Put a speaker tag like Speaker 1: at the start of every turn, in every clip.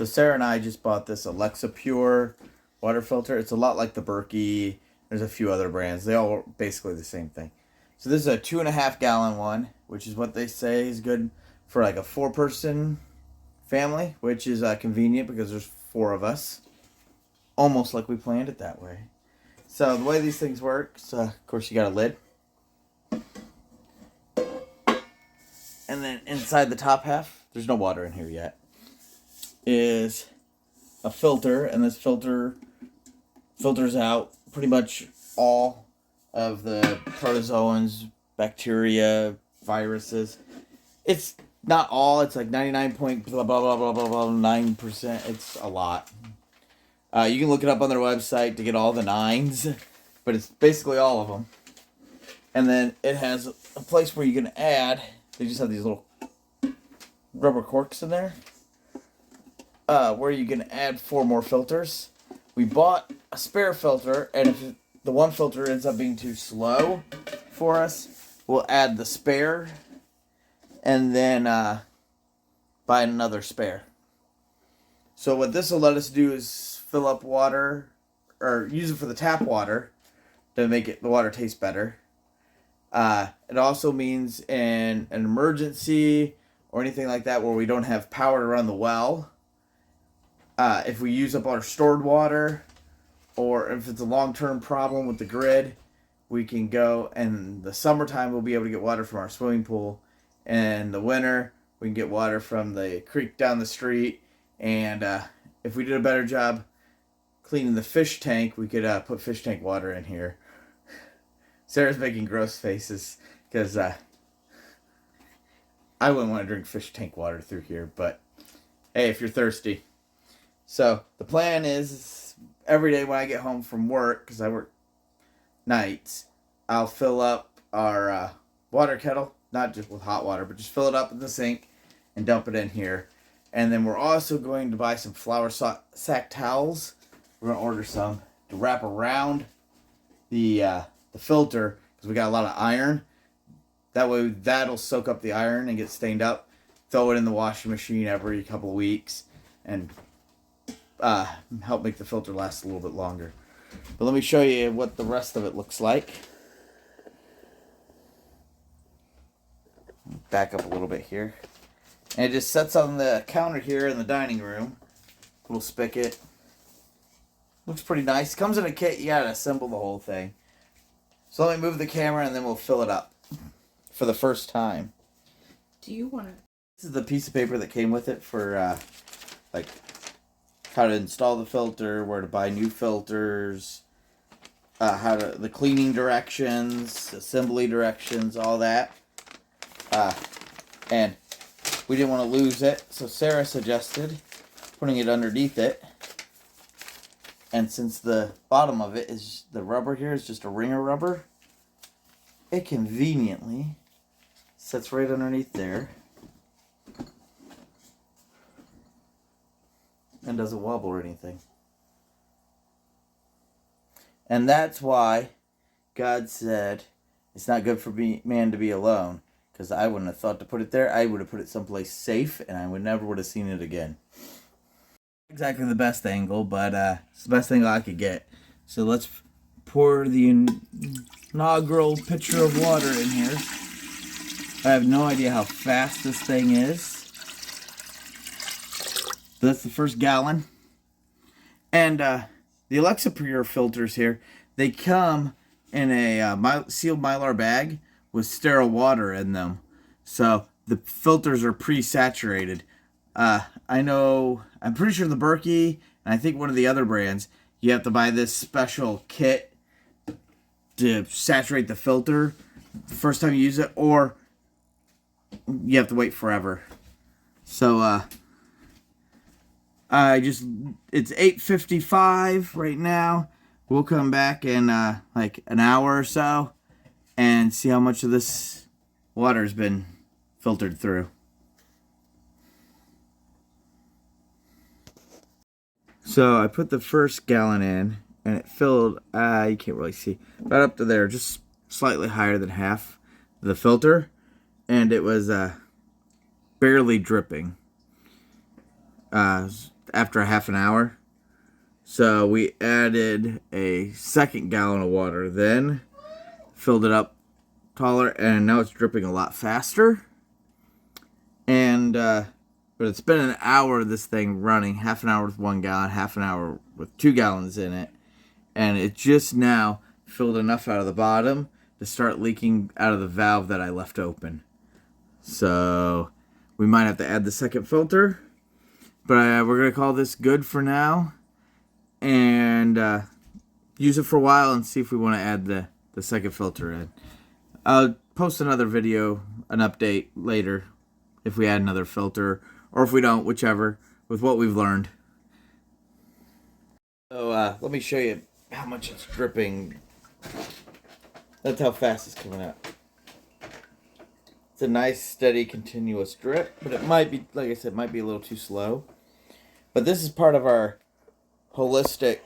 Speaker 1: So Sarah and I just bought this Alexa Pure water filter. It's a lot like the Berkey. There's a few other brands. They all are basically the same thing. So this is a 2.5 gallon one, which is what they say is good for like a 4-person family, which is convenient because there's 4 of us. Almost like we planned it that way. So the way these things work, of course you got a lid. And then inside the top half, there's no water in here yet, is a filter, and this filter filters out pretty much all of the protozoans, bacteria, viruses. It's not all, it's like 99 point blah blah blah blah blah blah 9%. It's a lot. You can look it up on their website to get all the nines, but it's basically all of them. And then it has a place where you can add, they just have these little rubber corks in there, where you can add 4 more filters. We bought a spare filter, and if the one filter ends up being too slow for us, we'll add the spare and then buy another spare. So what this will let us do is fill up water, or use it for the tap water to make the water taste better. It also means in an emergency or anything like that where we don't have power to run the well, if we use up our stored water, or if it's a long-term problem with the grid, we can go, and the summertime we'll be able to get water from our swimming pool, and the winter we can get water from the creek down the street, and if we did a better job cleaning the fish tank, we could put fish tank water in here. Sarah's making gross faces because I wouldn't want to drink fish tank water through here, but hey, if you're thirsty. So the plan is every day when I get home from work, because I work nights, I'll fill up our water kettle, not just with hot water, but just fill it up in the sink and dump it in here. And then we're also going to buy some flour sack towels. We're going to order some to wrap around the filter, because we got a lot of iron. That way that'll soak up the iron and get stained up. Throw it in the washing machine every couple of weeks and help make the filter last a little bit longer. But let me show you what the rest of it looks like. Back up a little bit here. And it just sits on the counter here in the dining room. Little spigot. Looks pretty nice. Comes in a kit, you gotta assemble the whole thing. So let me move the camera and then we'll fill it up for the first time.
Speaker 2: Do you want to?
Speaker 1: This is the piece of paper that came with it for like how to install the filter, where to buy new filters, the cleaning directions, assembly directions, all that. And we didn't want to lose it, so Sarah suggested putting it underneath it. And since the bottom of it is, the rubber here is just a ringer rubber, it conveniently sits right underneath there and doesn't wobble or anything. And that's why God said it's not good for man to be alone, because I wouldn't have thought to put it there. I would have put it someplace safe, and I never would have seen it again. Exactly the best angle, but it's the best angle I could get. So let's pour the inaugural pitcher of water in here. I have no idea how fast this thing is. That's the first gallon. And the Alexa Pure filters here, they come in a sealed Mylar bag with sterile water in them. So the filters are pre-saturated. I'm pretty sure the Berkey, and I think one of the other brands, you have to buy this special kit to saturate the filter the first time you use it, or you have to wait forever. So, it's 8:55 right now. We'll come back in, like an hour or so and see how much of this water's been filtered through. So I put the first gallon in, and it filled, you can't really see, right up to there, just slightly higher than half the filter, and it was barely dripping. I after a half an hour. So we added a second gallon of water, then filled it up taller, and now it's dripping a lot faster. And but it's been an hour of this thing running, half an hour with 1 gallon, half an hour with 2 gallons in it, and it just now filled enough out of the bottom to start leaking out of the valve that I left open. So we might have to add the second filter, but we're gonna call this good for now, and use it for a while and see if we want to add the second filter in. I'll post another video, an update later, if we add another filter, or if we don't, whichever, with what we've learned. So let me show you how much it's dripping. That's how fast it's coming out. It's a nice, steady, continuous drip, but it might be, like I said, might be a little too slow. But this is part of our holistic.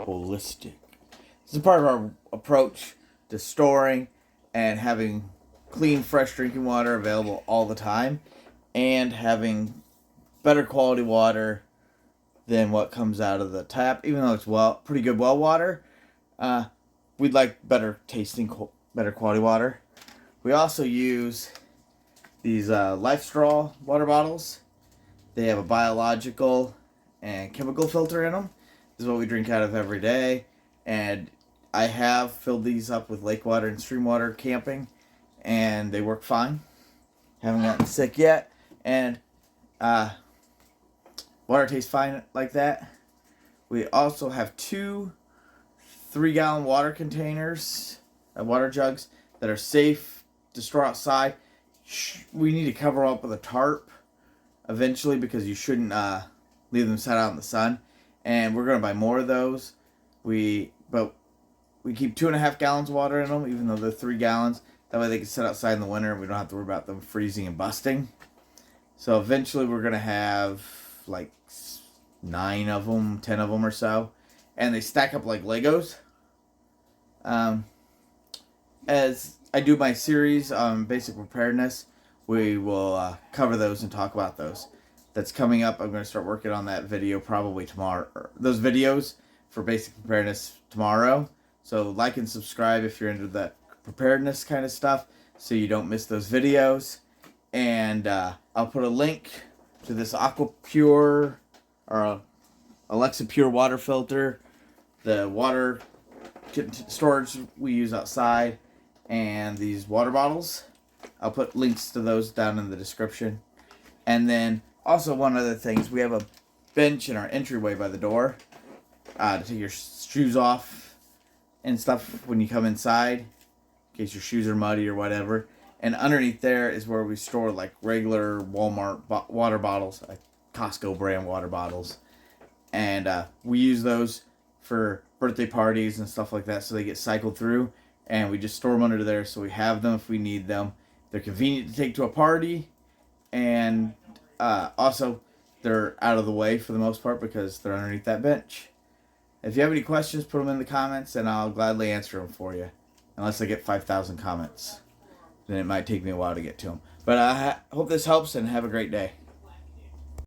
Speaker 1: This is part of our approach to storing and having clean, fresh drinking water available all the time, and having better quality water than what comes out of the tap. Even though it's pretty good well water, we'd like better tasting, better quality water. We also use these LifeStraw water bottles. They have a biological and chemical filter in them. This is what we drink out of every day, and I have filled these up with lake water and stream water camping, and they work fine. Haven't gotten sick yet, and water tastes fine like that. We also have 2 3-gallon water containers, water jugs that are safe to store outside. We need to cover up with a tarp eventually, because you shouldn't leave them set out in the sun. And we're gonna buy more of those. But we keep 2.5 gallons of water in them, even though they're 3 gallons. That way they can sit outside in the winter and we don't have to worry about them freezing and busting. So eventually we're going to have like 9 of them, 10 of them or so. And they stack up like Legos. As I do my series on basic preparedness, we will cover those and talk about those. That's coming up. I'm going to start working on that video probably tomorrow. Those videos for basic preparedness tomorrow. So like and subscribe if you're into that preparedness kind of stuff, so you don't miss those videos. And I'll put a link to this AquaPure or Alexa Pure water filter, the water storage we use outside, and these water bottles. I'll put links to those down in the description. And then also one other thing is we have a bench in our entryway by the door to take your shoes off and stuff when you come inside, in case your shoes are muddy or whatever. And underneath there is where we store like regular Walmart water bottles, like Costco brand water bottles. And we use those for birthday parties and stuff like that, so they get cycled through. And we just store them under there, so we have them if we need them. They're convenient to take to a party, and also they're out of the way for the most part because they're underneath that bench. If you have any questions, put them in the comments, and I'll gladly answer them for you. Unless I get 5,000 comments. Then it might take me a while to get to them. But I hope this helps, and have a great day.